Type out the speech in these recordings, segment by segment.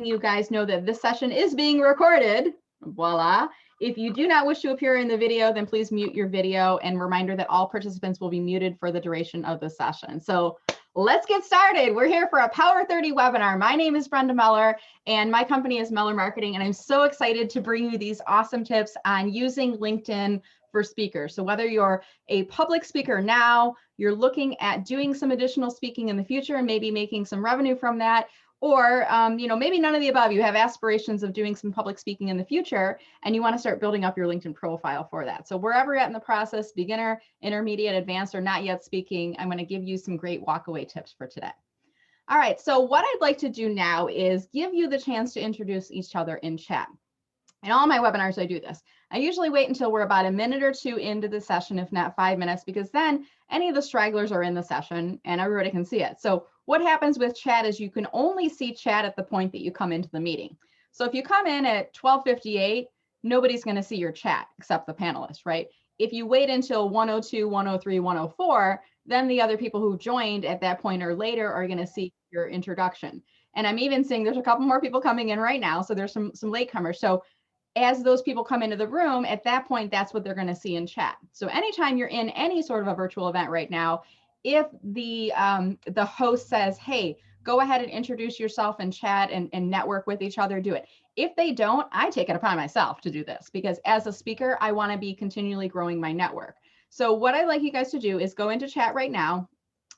You guys know that this session is being recorded. Voila. If you do not wish to appear in the video, then please mute your video, and reminder that all participants will be muted for the duration of the session. So let's get started. We're here for a Power 30 webinar. My name is Brenda Meller and my company is Meller Marketing, and I'm so excited to bring you these awesome tips on using LinkedIn for speakers. So whether you're a public speaker now, you're looking at doing some additional speaking in the future and maybe making some revenue from that, or maybe none of the above, you have aspirations of doing some public speaking in the future and you want to start building up your LinkedIn profile for that. So wherever you're at in the process, beginner, intermediate, advanced, or not yet speaking, I'm going to give you some great walkaway tips for today. All right, so what I'd like to do now is give you the chance to introduce each other in chat. In all my webinars, I do this. I usually wait until we're about a minute or two into the session, if not 5 minutes, because then any of the stragglers are in the session and everybody can see it. So what happens with chat is you can only see chat at the point that you come into the meeting. So if you come in at 12:58, nobody's going to see your chat except the panelists, right? If you wait until 102, 103, 104, then the other people who joined at that point or later are going to see your introduction. And I'm even seeing there's a couple more people coming in right now. So there's some latecomers. So as those people come into the room, at that point, that's what they're going to see in chat. So anytime you're in any sort of a virtual event right now, if the host says, hey, go ahead and introduce yourself in chat and network with each other, do it. If they don't, I take it upon myself to do this, because as a speaker, I want to be continually growing my network. So what I'd like you guys to do is go into chat right now,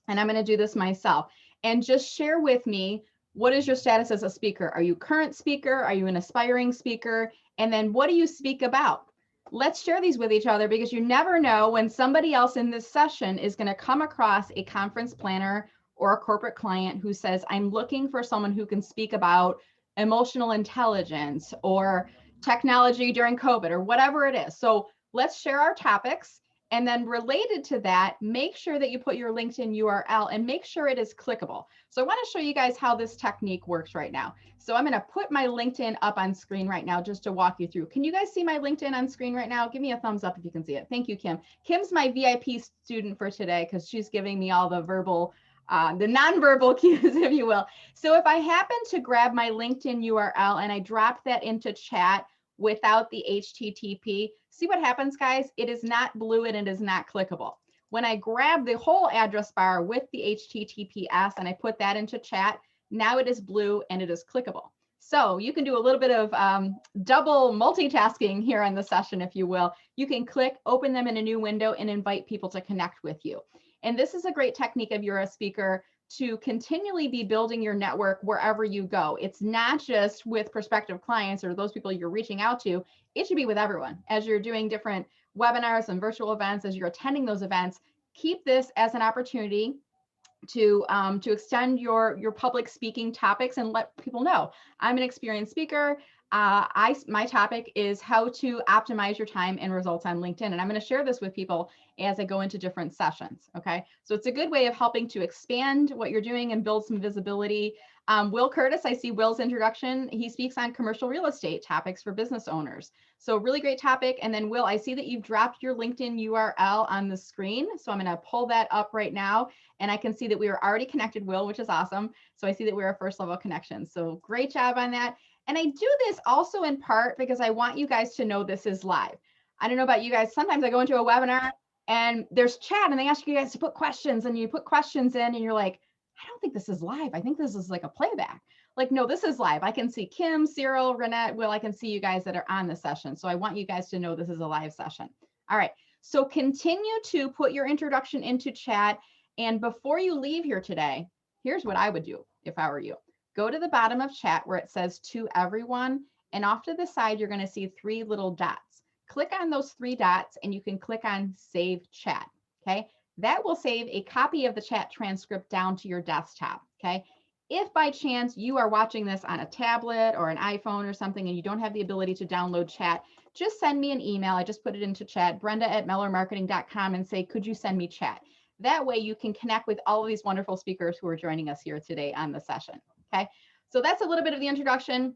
and I'm going to do this myself, and just share with me, what is your status as a speaker? Are you a current speaker? Are you an aspiring speaker? And then what do you speak about? Let's share these with each other, because you never know when somebody else in this session is going to come across a conference planner or a corporate client who says, I'm looking for someone who can speak about emotional intelligence or technology during COVID or whatever it is. So let's share our topics. And then related to that, make sure that you put your LinkedIn URL and make sure it is clickable. So I want to show you guys how this technique works right now. So I'm going to put my LinkedIn up on screen right now just to walk you through. Can you guys see my LinkedIn on screen right now? Give me a thumbs up if you can see it. Thank you, Kim. Kim's my VIP student for today because she's giving me all the verbal, the nonverbal cues, if you will. So if I happen to grab my LinkedIn URL and I drop that into chat without the HTTP, see what happens, guys? It is not blue and it is not clickable. When I grab the whole address bar with the HTTPS and I put that into chat, now it is blue and it is clickable. So you can do a little bit of double multitasking here on the session, if you will. You can click, open them in a new window, and invite people to connect with you. And this is a great technique if you're a speaker to continually be building your network wherever you go. It's not just with prospective clients or those people you're reaching out to. It should be with everyone. As you're doing different webinars and virtual events, as you're attending those events, keep this as an opportunity to extend your public speaking topics and let people know, I'm an experienced speaker. My topic is how to optimize your time and results on LinkedIn. And I'm going to share this with people as I go into different sessions. Okay. So it's a good way of helping to expand what you're doing and build some visibility. Will Curtis, I see Will's introduction. He speaks on commercial real estate topics for business owners. So really great topic. And then Will, I see that you've dropped your LinkedIn URL on the screen. So I'm going to pull that up right now. And I can see that we are already connected, Will, which is awesome. So I see that we're a first level connection. So great job on that. And I do this also in part because I want you guys to know this is live. I don't know about you guys. Sometimes I go into a webinar and there's chat and they ask you guys to put questions and you put questions in and you're like, I don't think this is live. I think this is like a playback. Like, no, this is live. I can see Kim, Cyril, Renette, Will, I can see you guys that are on the session. So I want you guys to know this is a live session. All right. So continue to put your introduction into chat. And before you leave here today, here's what I would do if I were you. Go to the bottom of chat where it says to everyone, and off to the side, you're going to see 3 little dots. Click on those 3 dots and you can click on save chat. Okay. That will save a copy of the chat transcript down to your desktop. Okay. If by chance you are watching this on a tablet or an iPhone or something and you don't have the ability to download chat, just send me an email. I just put it into chat, brenda@mellermarketing.com, and say, could you send me chat? That way you can connect with all of these wonderful speakers who are joining us here today on the session. Okay, so that's a little bit of the introduction.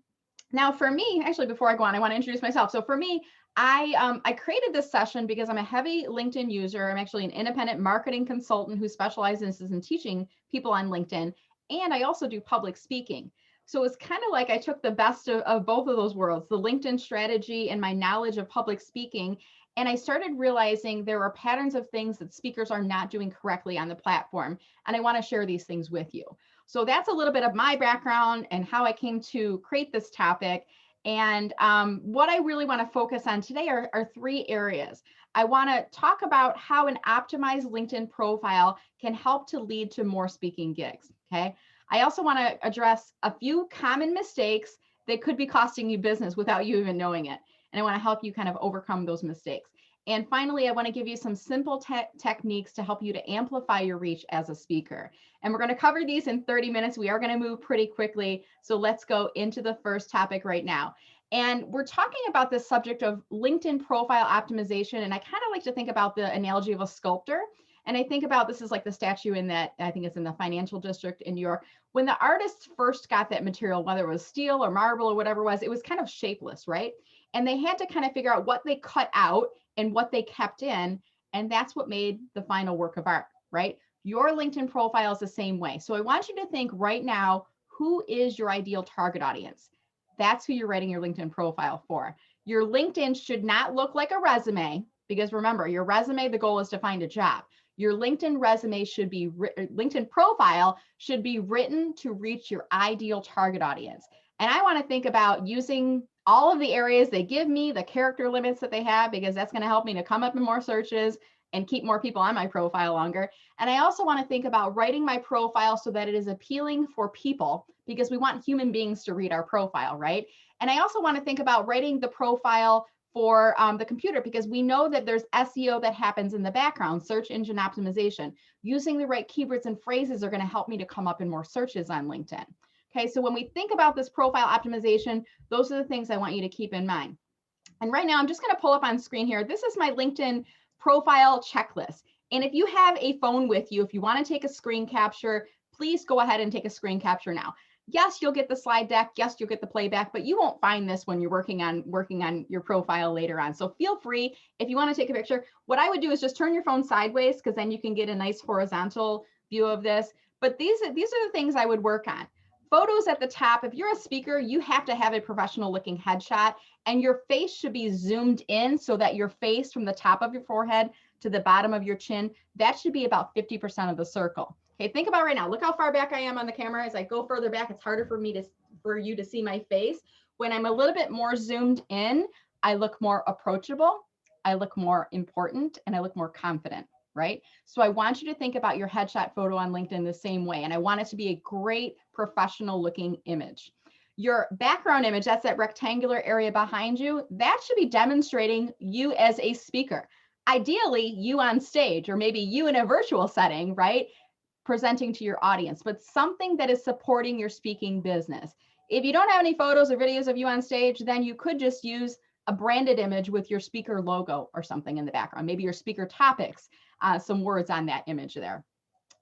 Now for me, actually, before I go on, I want to introduce myself. So for me, I created this session because I'm a heavy LinkedIn user. I'm actually an independent marketing consultant who specializes in teaching people on LinkedIn. And I also do public speaking. So it's kind of like I took the best of both of those worlds, the LinkedIn strategy and my knowledge of public speaking. And I started realizing there are patterns of things that speakers are not doing correctly on the platform. And I want to share these things with you. So that's a little bit of my background and how I came to create this topic. And what I really want to focus on today are three areas. I want to talk about how an optimized LinkedIn profile can help to lead to more speaking gigs. Okay. I also want to address a few common mistakes that could be costing you business without you even knowing it. And I want to help you kind of overcome those mistakes. And finally, I want to give you some simple techniques to help you to amplify your reach as a speaker. And we're going to cover these in 30 minutes. We are going to move pretty quickly. So let's go into the first topic right now. And we're talking about this subject of LinkedIn profile optimization. And I kind of like to think about the analogy of a sculptor. And I think about this is like the statue in that, I think it's in the financial district in New York. When the artists first got that material, whether it was steel or marble or whatever it was kind of shapeless, right? And they had to kind of figure out what they cut out and what they kept in. And that's what made the final work of art, right? Your LinkedIn profile is the same way. So I want you to think right now, who is your ideal target audience? That's who you're writing your LinkedIn profile for. Your LinkedIn should not look like a resume, because remember, your resume, the goal is to find a job. Your LinkedIn resume should be, LinkedIn profile should be written to reach your ideal target audience. And I want to think about using all of the areas they give me, the character limits that they have, because that's going to help me to come up in more searches and keep more people on my profile longer. And I also want to think about writing my profile so that it is appealing for people, because we want human beings to read our profile, right? And I also want to think about writing the profile for the computer, because we know that there's SEO that happens in the background, search engine optimization. Using the right keywords and phrases are going to help me to come up in more searches on LinkedIn. Okay, so when we think about this profile optimization, those are the things I want you to keep in mind. And right now, I'm just going to pull up on screen here. This is my LinkedIn profile checklist. And if you have a phone with you, if you want to take a screen capture, please go ahead and take a screen capture now. Yes, you'll get the slide deck. Yes, you'll get the playback, but you won't find this when you're working on your profile later on. So feel free, if you want to take a picture. What I would do is just turn your phone sideways, because then you can get a nice horizontal view of this. But these are the things I would work on. Photos at the top. If you're a speaker, you have to have a professional looking headshot, and your face should be zoomed in so that your face from the top of your forehead to the bottom of your chin, that should be about 50% of the circle. Okay, think about right now. Look how far back I am on the camera. As I go further back, it's harder for you to see my face. When I'm a little bit more zoomed in, I look more approachable, I look more important, and I look more confident, right? So I want you to think about your headshot photo on LinkedIn the same way. And I want it to be a great professional looking image. Your background image, that's that rectangular area behind you, that should be demonstrating you as a speaker. Ideally, you on stage, or maybe you in a virtual setting, right? Presenting to your audience, but something that is supporting your speaking business. If you don't have any photos or videos of you on stage, then you could just use a branded image with your speaker logo or something in the background, maybe your speaker topics, some words on that image there.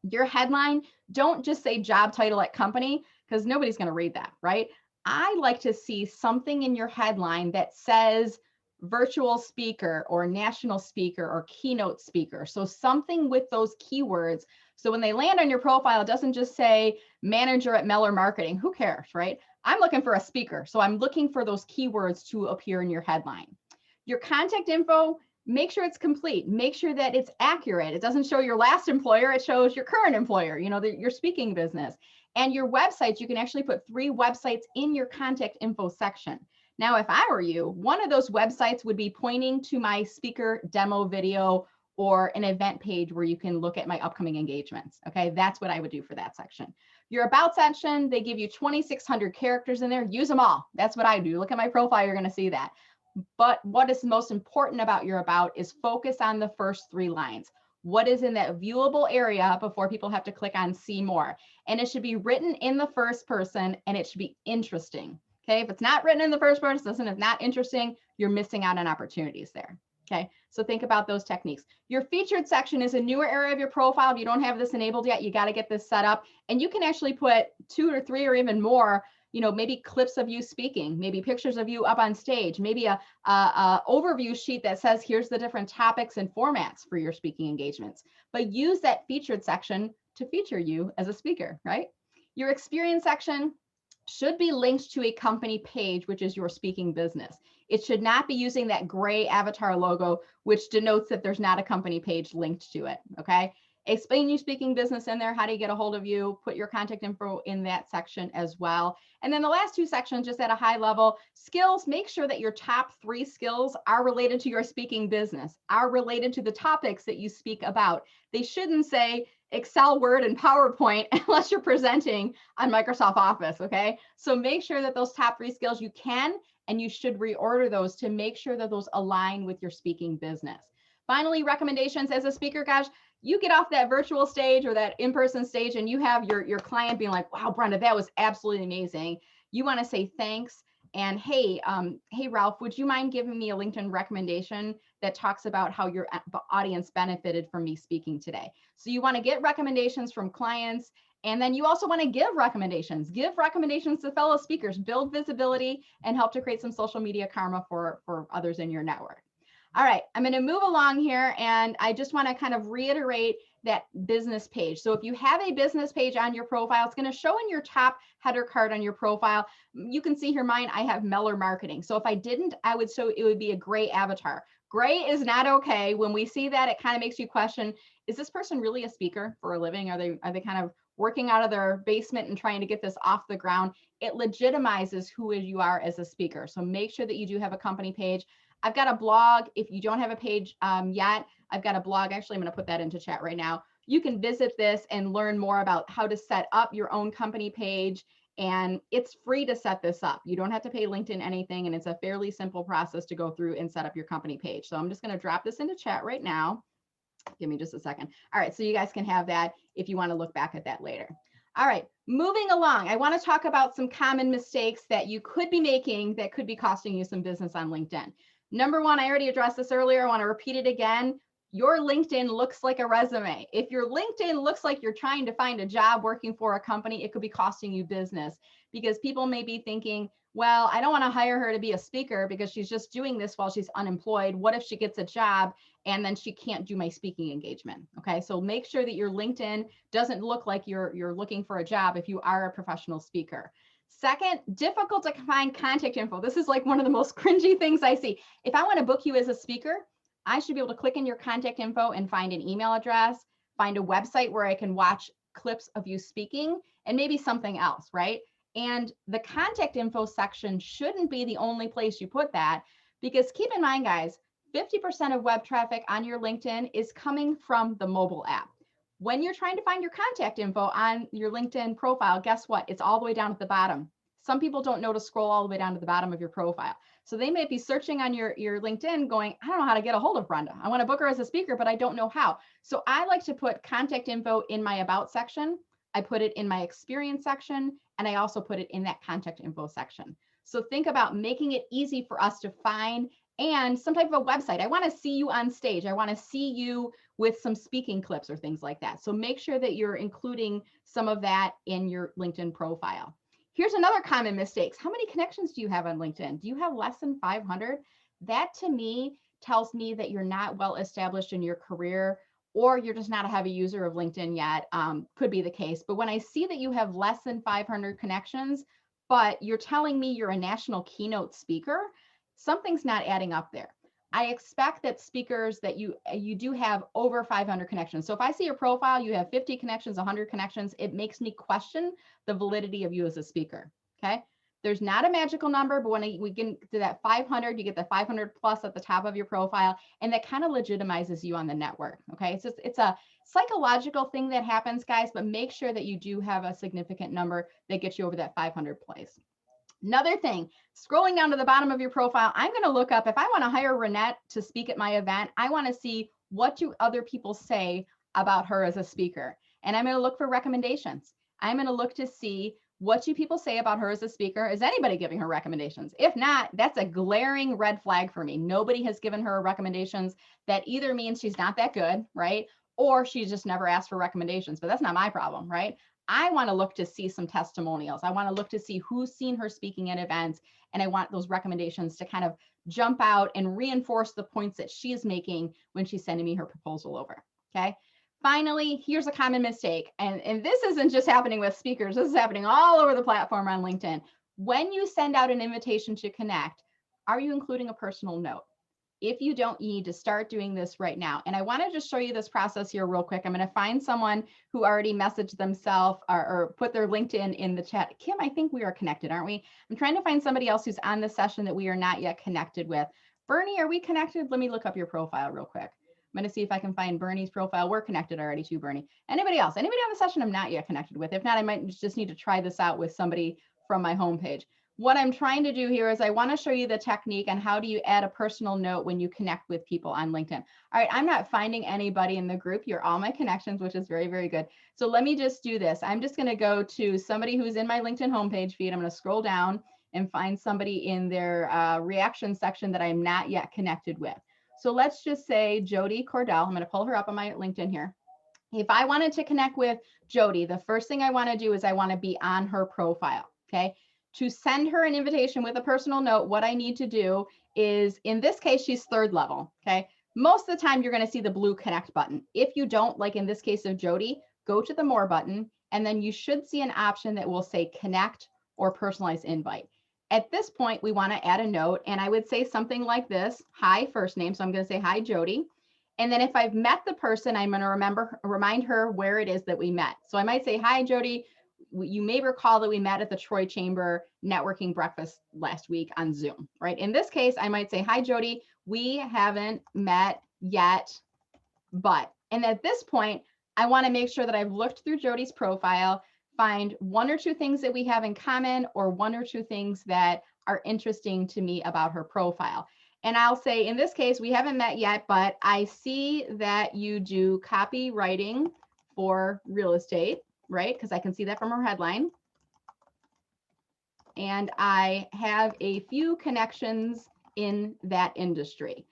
Your headline, don't just say job title at company, because nobody's going to read that, right? I like to see something in your headline that says virtual speaker or national speaker or keynote speaker. So something with those keywords. So when they land on your profile, it doesn't just say manager at Meller Marketing. Who cares, right? I'm looking for a speaker. So I'm looking for those keywords to appear in your headline. Your contact info, make sure it's complete. Make sure that it's accurate. It doesn't show your last employer. It shows your current employer, your speaking business. And your websites, you can actually put 3 websites in your contact info section. Now, if I were you, one of those websites would be pointing to my speaker demo video or an event page where you can look at my upcoming engagements. Okay, that's what I would do for that section. Your about section, they give you 2,600 characters in there. Use them all. That's what I do. Look at my profile, you're going to see that. But what is most important about your about is focus on the first 3 lines. What is in that viewable area before people have to click on see more? And it should be written in the first person, and it should be interesting. Okay, if it's not written in the first person, it's not interesting, you're missing out on opportunities there. Okay, so think about those techniques. Your featured section is a newer area of your profile. If you don't have this enabled yet, you got to get this set up. And you can actually put 2 or 3 or even more, maybe clips of you speaking, maybe pictures of you up on stage, maybe a overview sheet that says, here's the different topics and formats for your speaking engagements. But use that featured section to feature you as a speaker, right? Your experience section, should be linked to a company page, which is your speaking business. It should not be using that gray avatar logo, which denotes that there's not a company page linked to it, okay? Explain your speaking business in there. How do you get a hold of you? Put your contact info in that section as well. And then the last two sections, just at a high level, skills, make sure that your top 3 skills are related to your speaking business, are related to the topics that you speak about. They shouldn't say Excel, Word, and PowerPoint unless you're presenting on Microsoft Office, okay? So make sure that those top 3 skills you can, and you should reorder those to make sure that those align with your speaking business. Finally, recommendations as a speaker, gosh, you get off that virtual stage or that in-person stage and you have your client being like, wow, Brenda, that was absolutely amazing. You want to say thanks. And hey, Ralph, would you mind giving me a LinkedIn recommendation that talks about how your audience benefited from me speaking today? So you want to get recommendations from clients, and then you also want to give recommendations. Give recommendations to fellow speakers, build visibility, and help to create some social media karma for others in your network. All right, I'm going to move along here, and I just want to kind of reiterate that business page. So if you have a business page on your profile, it's going to show in your top header card on your profile. You can see here mine, I have Meller Marketing. So if I didn't, I would show it would be a gray avatar. Gray is not okay. When we see that, it kind of makes you question, is this person really a speaker for a living? Are they kind of working out of their basement and trying to get this off the ground? It legitimizes who you are as a speaker. So make sure that you do have a company page. I've got a blog. If you don't have a page yet, I've got a blog. Actually, I'm going to put that into chat right now. You can visit this and learn more about how to set up your own company page. And it's free to set this up. You don't have to pay LinkedIn anything. And it's a fairly simple process to go through and set up your company page. So I'm just going to drop this into chat right now. Give me just a second. All right. So you guys can have that if you want to look back at that later. All right, moving along, I want to talk about some common mistakes that you could be making that could be costing you some business on LinkedIn. Number one, I already addressed this earlier. I want to repeat it again. Your LinkedIn looks like a resume. If your LinkedIn looks like you're trying to find a job working for a company, it could be costing you business, because people may be thinking, well, I don't want to hire her to be a speaker because she's just doing this while she's unemployed. What if she gets a job and then she can't do my speaking engagement? Okay, so make sure that your LinkedIn doesn't look like you're looking for a job if you are a professional speaker. Second, difficult to find contact info. This is like one of the most cringy things I see. If I want to book you as a speaker, I should be able to click in your contact info and find an email address, find a website where I can watch clips of you speaking, and maybe something else, right? And the contact info section shouldn't be the only place you put that, because keep in mind, guys, 50% of web traffic on your LinkedIn is coming from the mobile app. When you're trying to find your contact info on your LinkedIn profile, guess what? It's all the way down at the bottom. Some people don't know to scroll all the way down to the bottom of your profile. So they may be searching on your LinkedIn going, I don't know how to get a hold of Brenda. I want to book her as a speaker, but I don't know how. So I like to put contact info in my about section. I put it in my experience section, and I also put it in that contact info section. So think about making it easy for us to find, and some type of a website. I want to see you on stage. I want to see you with some speaking clips or things like that. So make sure that you're including some of that in your LinkedIn profile. Here's another common mistake. How many connections do you have on LinkedIn? Do you have less than 500? That to me tells me that you're not well established in your career, or you're just not a heavy user of LinkedIn yet. Could be the case. But when I see that you have less than 500 connections, but you're telling me you're a national keynote speaker, something's not adding up there. I expect that speakers that you do have over 500 connections. So if I see your profile, you have 50 connections, 100 connections, it makes me question the validity of you as a speaker, okay? There's not a magical number, but when we get to that 500, you get the 500 plus at the top of your profile, and that kind of legitimizes you on the network, okay? It's a psychological thing that happens, guys, but make sure that you do have a significant number that gets you over that 500 place. Another thing, scrolling down to the bottom of your profile, I'm going to look up, if I want to hire Renette to speak at my event, I want to see what do other people say about her as a speaker. And I'm going to look for recommendations. I'm going to look to see what do people say about her as a speaker. Is anybody giving her recommendations? If not, that's a glaring red flag for me. Nobody has given her recommendations. That either means she's not that good, right? Or she's just never asked for recommendations, but that's not my problem, right? I want to look to see some testimonials. I want to look to see who's seen her speaking at events, and I want those recommendations to kind of jump out and reinforce the points that she is making when she's sending me her proposal over, okay? Finally, here's a common mistake. And this isn't just happening with speakers. This is happening all over the platform on LinkedIn. When you send out an invitation to connect, are you including a personal note? If you don't, you need to start doing this right now. And I want to just show you this process here real quick. I'm going to find someone who already messaged themselves or put their LinkedIn in the chat. Kim, I think we are connected, aren't we? I'm trying to find somebody else who's on the session that we are not yet connected with. Bernie, are we connected? Let me look up your profile real quick. I'm going to see if I can find Bernie's profile. We're connected already too, Bernie. Anybody else? Anybody on the session I'm not yet connected with? If not, I might just need to try this out with somebody from my homepage. What I'm trying to do here is I want to show you the technique on how do you add a personal note when you connect with people on LinkedIn. All right, I'm not finding anybody in the group. You're all my connections, which is very, very good. So let me just do this. I'm just going to go to somebody who's in my LinkedIn homepage feed. I'm going to scroll down and find somebody in their reaction section that I'm not yet connected with. So let's just say Jody Cordell. I'm going to pull her up on my LinkedIn here. If I wanted to connect with Jody, the first thing I want to do is I want to be on her profile. Okay. To send her an invitation with a personal note, what I need to do is, in this case, she's third level. Okay. Most of the time, you're going to see the blue connect button. If you don't, like in this case of Jody, go to the more button, and then you should see an option that will say connect or personalized invite. At this point, we want to add a note, and I would say something like this: hi, first name. So I'm going to say hi, Jody. And then if I've met the person, I'm going to remind her where it is that we met. So I might say, hi, Jody. You may recall that we met at the Troy Chamber networking breakfast last week on Zoom, right? In this case, I might say, hi, Jody. We haven't met yet, but. And at this point, I want to make sure that I've looked through Jody's profile, find one or two things that we have in common or one or two things that are interesting to me about her profile. And I'll say, in this case, we haven't met yet, but I see that you do copywriting for real estate, right? Because I can see that from her headline. And I have a few connections in that industry.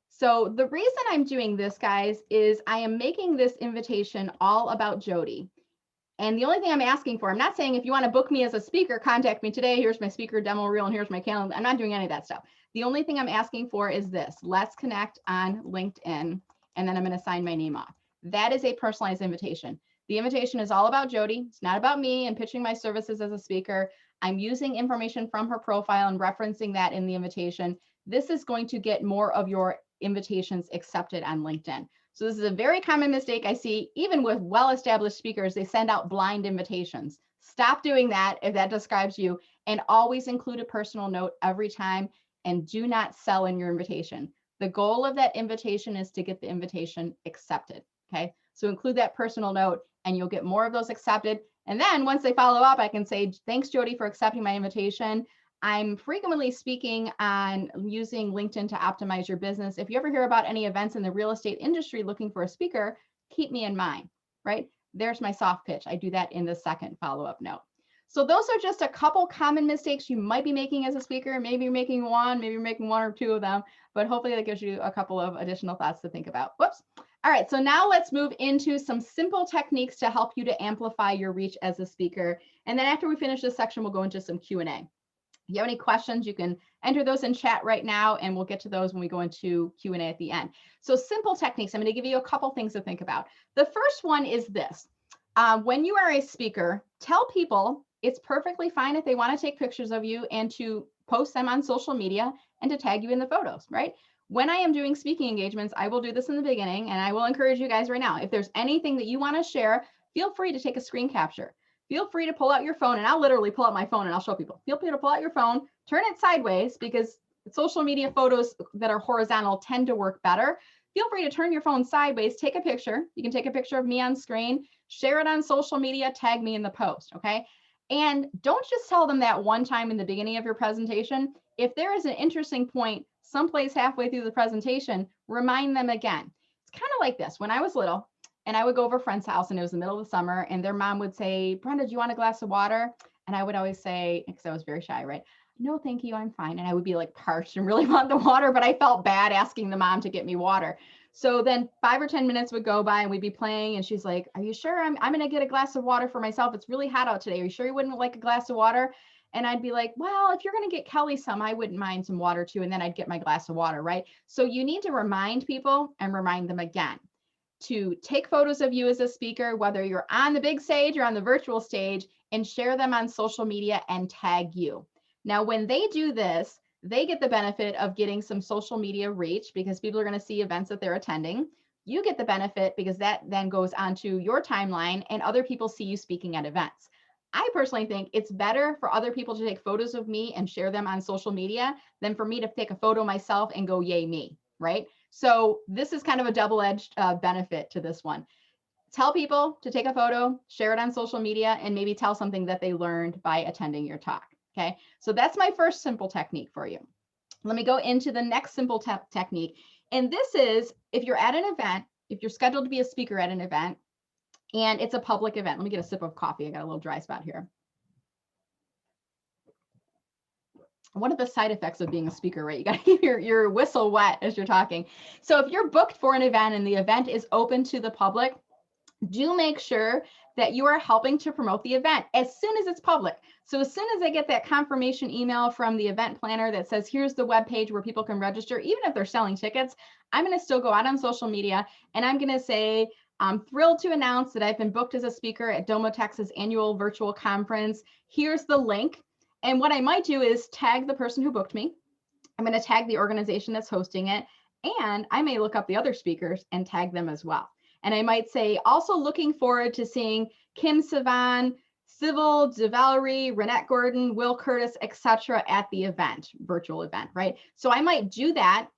So the reason I'm doing this, guys, is I am making this invitation all about Jody. And the only thing I'm asking for, I'm not saying if you want to book me as a speaker, contact me today. Here's my speaker demo reel and here's my calendar. I'm not doing any of that stuff. The only thing I'm asking for is this: let's connect on LinkedIn, and then I'm going to sign my name off. That is a personalized invitation. The invitation is all about Jody. It's not about me and pitching my services as a speaker. I'm using information from her profile and referencing that in the invitation. This is going to get more of your invitations accepted on LinkedIn. So this is a very common mistake I see even with well-established speakers. They send out blind invitations. Stop doing that if that describes you, and always include a personal note every time, and do not sell in your invitation. The goal of that invitation is to get the invitation accepted. Okay, so include that personal note and you'll get more of those accepted. And then once they follow up, I can say, thanks, Jody, for accepting my invitation. I'm frequently speaking on using LinkedIn to optimize your business. If you ever hear about any events in the real estate industry looking for a speaker, keep me in mind, right? There's my soft pitch. I do that in the second follow-up note. So those are just a couple common mistakes you might be making as a speaker. Maybe you're making one, maybe you're making one or two of them, but hopefully that gives you a couple of additional thoughts to think about. Whoops. All right, so now let's move into some simple techniques to help you to amplify your reach as a speaker. And then after we finish this section, we'll go into some Q&A. If you have any questions, you can enter those in chat right now, and we'll get to those when we go into Q&A at the end. So simple techniques, I'm going to give you a couple things to think about. The first one is this. When you are a speaker, tell people it's perfectly fine if they want to take pictures of you and to post them on social media and to tag you in the photos, right? When I am doing speaking engagements, I will do this in the beginning, and I will encourage you guys right now. If there's anything that you want to share, feel free to take a screen capture. Feel free to pull out your phone, and I'll literally pull out my phone and I'll show people. Feel free to pull out your phone, turn it sideways, because social media photos that are horizontal tend to work better. Feel free to turn your phone sideways, take a picture. You can take a picture of me on screen, share it on social media, tag me in the post, okay? And don't just tell them that one time in the beginning of your presentation. If there is an interesting point someplace halfway through the presentation, remind them again. It's kind of like this. When I was little, and I would go over a friend's house, and it was the middle of the summer, and their mom would say, Brenda, do you want a glass of water? And I would always say, because I was very shy, right? No, thank you, I'm fine. And I would be like parched and really want the water, but I felt bad asking the mom to get me water. So then 5 or 10 minutes would go by and we'd be playing, and she's like, are you sure I'm going to get a glass of water for myself? It's really hot out today. Are you sure you wouldn't like a glass of water? And I'd be like, well, if you're going to get Kelly some, I wouldn't mind some water too. And then I'd get my glass of water, right? So you need to remind people and remind them again. to take photos of you as a speaker, whether you're on the big stage or on the virtual stage, and share them on social media and tag you. Now, when they do this, they get the benefit of getting some social media reach because people are going to see events that they're attending. You get the benefit because that then goes onto your timeline and other people see you speaking at events. I personally think it's better for other people to take photos of me and share them on social media than for me to take a photo myself and go, yay me, right? So this is kind of a double-edged benefit to this one. Tell people to take a photo, share it on social media, and maybe tell something that they learned by attending your talk. Okay, so that's my first simple technique for you. Let me go into the next simple technique. And this is if you're at an event, if you're scheduled to be a speaker at an event, and it's a public event. Let me get a sip of coffee. I got a little dry spot here. One of the side effects of being a speaker, right? You got to keep your whistle wet as you're talking. So if you're booked for an event and the event is open to the public, do make sure that you are helping to promote the event as soon as it's public. So as soon as I get that confirmation email from the event planner that says, here's the web page where people can register, even if they're selling tickets, I'm going to still go out on social media and I'm going to say, I'm thrilled to announce that I've been booked as a speaker at Domotex's annual virtual conference. Here's the link. And what I might do is tag the person who booked me. I'm going to tag the organization that's hosting it. And I may look up the other speakers and tag them as well. And I might say, also looking forward to seeing Kim Savan, Civil, DeValerie, Renette Gordon, Will Curtis, etc. at the event, virtual event, right? So I might do that.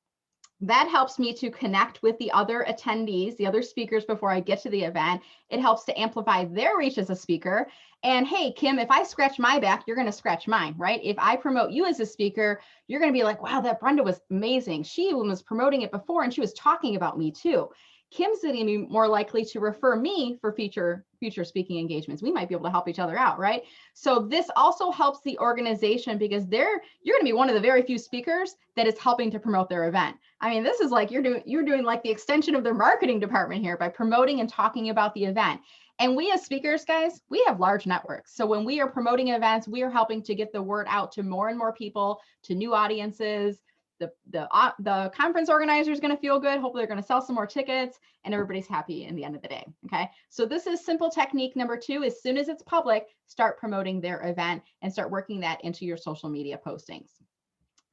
That helps me to connect with the other attendees, the other speakers before I get to the event. It helps to amplify their reach as a speaker. And hey, Kim, if I scratch my back, you're going to scratch mine, right? If I promote you as a speaker, you're going to be like, wow, that Brenda was amazing. She was promoting it before and she was talking about me too. Kim's going to be more likely to refer me for future speaking engagements. We might be able to help each other out, right? So this also helps the organization because you're going to be one of the very few speakers that is helping to promote their event. I mean, this is like you're doing like the extension of their marketing department here by promoting and talking about the event. And we as speakers, guys, we have large networks. So when we are promoting events, we are helping to get the word out to more and more people, to new audiences. The conference organizer is going to feel good. Hopefully they're going to sell some more tickets and everybody's happy in the end of the day. Okay. So this is simple technique number 2. As soon as it's public, start promoting their event and start working that into your social media postings.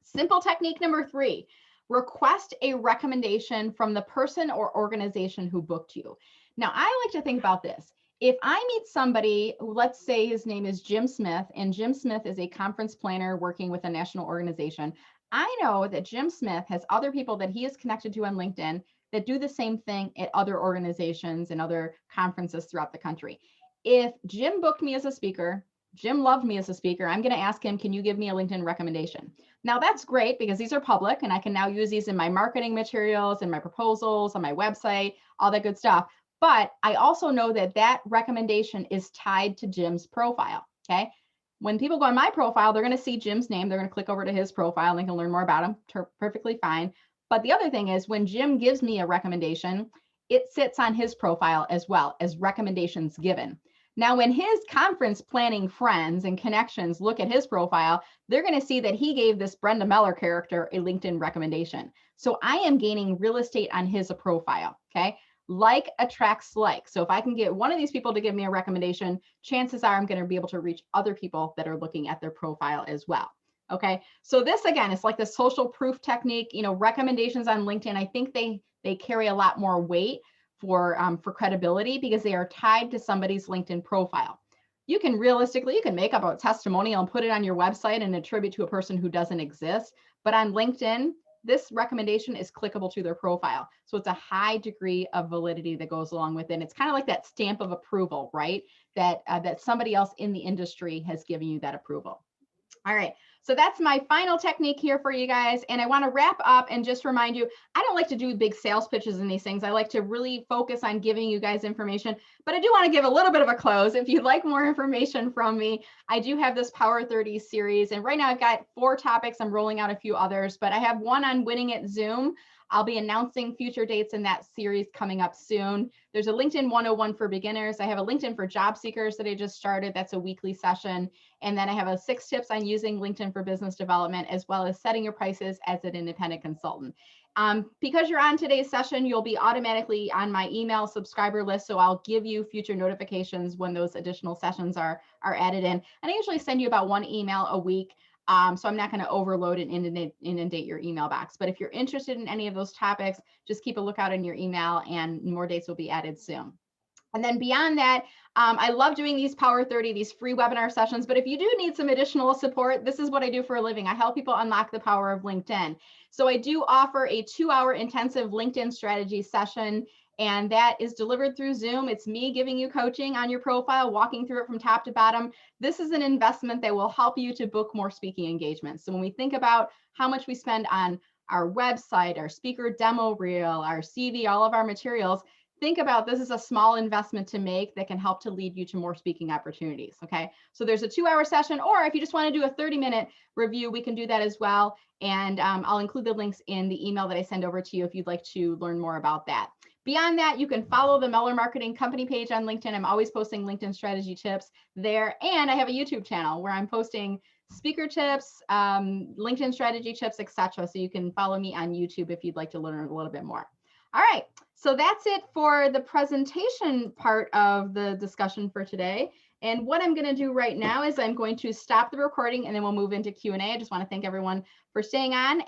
Simple technique number 3, request a recommendation from the person or organization who booked you. Now, I like to think about this. If I meet somebody, let's say his name is Jim Smith, and Jim Smith is a conference planner working with a national organization, I know that Jim Smith has other people that he is connected to on LinkedIn that do the same thing at other organizations and other conferences throughout the country. If Jim booked me as a speaker, Jim loved me as a speaker, I'm going to ask him, can you give me a LinkedIn recommendation? Now that's great because these are public and I can now use these in my marketing materials, in my proposals, on my website, all that good stuff. But I also know that that recommendation is tied to Jim's profile, okay? When people go on my profile, they're going to see Jim's name. They're going to click over to his profile and they can learn more about him. Perfectly fine. But the other thing is when Jim gives me a recommendation, it sits on his profile as well as recommendations given. Now, when his conference planning friends and connections look at his profile, they're going to see that he gave this Brenda Meller character a LinkedIn recommendation. So I am gaining real estate on his profile, okay? Like attracts like. So if I can get one of these people to give me a recommendation, chances are I'm going to be able to reach other people that are looking at their profile as well. Okay. So this, again, is like the social proof technique, recommendations on LinkedIn. I think they carry a lot more weight for credibility because they are tied to somebody's LinkedIn profile. You can make up a testimonial and put it on your website and attribute to a person who doesn't exist. But on LinkedIn, this recommendation is clickable to their profile. So it's a high degree of validity that goes along with it. It's kind of like that stamp of approval, right? That somebody else in the industry has given you that approval. All right. So that's my final technique here for you guys. And I want to wrap up and just remind you, I don't like to do big sales pitches and these things. I like to really focus on giving you guys information, but I do want to give a little bit of a close. If you'd like more information from me, I do have this Power 30 series. And right now I've got 4 topics. I'm rolling out a few others, but I have one on winning at Zoom. I'll be announcing future dates in that series coming up soon. There's a LinkedIn 101 for beginners. I have a LinkedIn for job seekers that I just started. That's a weekly session. And then I have a 6 tips on using LinkedIn for business development, as well as setting your prices as an independent consultant. Because you're on today's session, you'll be automatically on my email subscriber list. So I'll give you future notifications when those additional sessions are added in. And I usually send you about 1 email a week. So I'm not going to overload and inundate your email box. But if you're interested in any of those topics, just keep a lookout in your email and more dates will be added soon. And then beyond that, I love doing these Power 30, these free webinar sessions. But if you do need some additional support, this is what I do for a living. I help people unlock the power of LinkedIn. So I do offer a 2-hour intensive LinkedIn strategy session, and that is delivered through Zoom. It's me giving you coaching on your profile, walking through it from top to bottom. This is an investment that will help you to book more speaking engagements. So when we think about how much we spend on our website, our speaker demo reel, our CV, all of our materials, think about this is a small investment to make that can help to lead you to more speaking opportunities. Okay, so there's a 2-hour session, or if you just want to do a 30-minute review, we can do that as well. And I'll include the links in the email that I send over to you if you'd like to learn more about that. Beyond that, you can follow the Meller Marketing Company page on LinkedIn. I'm always posting LinkedIn strategy tips there. And I have a YouTube channel where I'm posting speaker tips, LinkedIn strategy tips, etc. So you can follow me on YouTube if you'd like to learn a little bit more. All right, so that's it for the presentation part of the discussion for today. And what I'm going to do right now is I'm going to stop the recording and then we'll move into Q&A. I just want to thank everyone for staying on. And